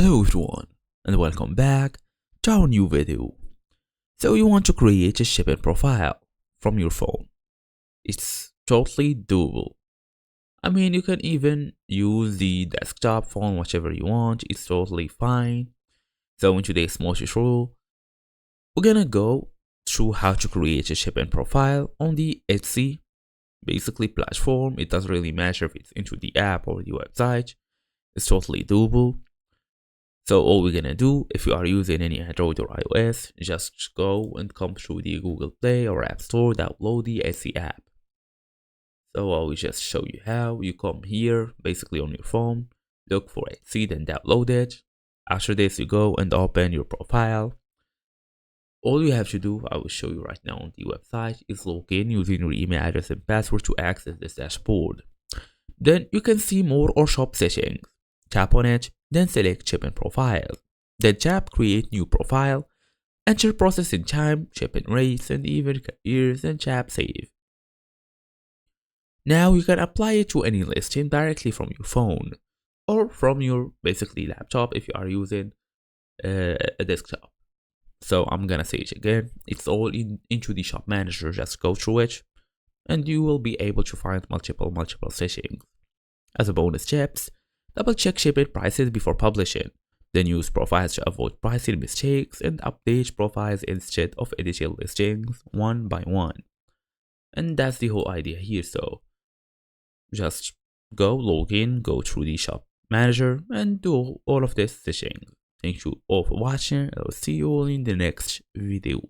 Hello everyone and welcome back to our new video. So you want to create a shipping profile from your phone. It's totally doable. You can even use the desktop phone, whichever you want. It's totally fine. So in today's small tutorial, we're gonna go through how to create a shipping profile on the Etsy basically platform. It doesn't really matter if it's into the app or the website. It's totally doable. So all we're gonna do, if you are using any Android or iOS, just go and come through the Google Play or App Store, download the Etsy app. So I will just show you how. You come here, basically on your phone, look for Etsy, then download it. After this, you go and open your profile. All you have to do, I will show you right now on the website, is log in using your email address and password to access this dashboard. Then you can see more or shop settings. Tap on it, then select shipping profile. Then tap create new profile, enter processing time, shipping rates, and even carriers, and tap save. Now you can apply it to any listing directly from your phone or from your basically laptop if you are using a desktop. So I'm gonna say it again. It's all into the shop manager. Just go through it, and you will be able to find multiple settings. As a bonus tips, double check shipping prices before publishing. Then use profiles to avoid pricing mistakes and update profiles instead of editing listings one by one. And that's the whole idea here. So just go log in, go through the shop manager and do all of this settings. Thank you all for watching. I will see you all in the next video.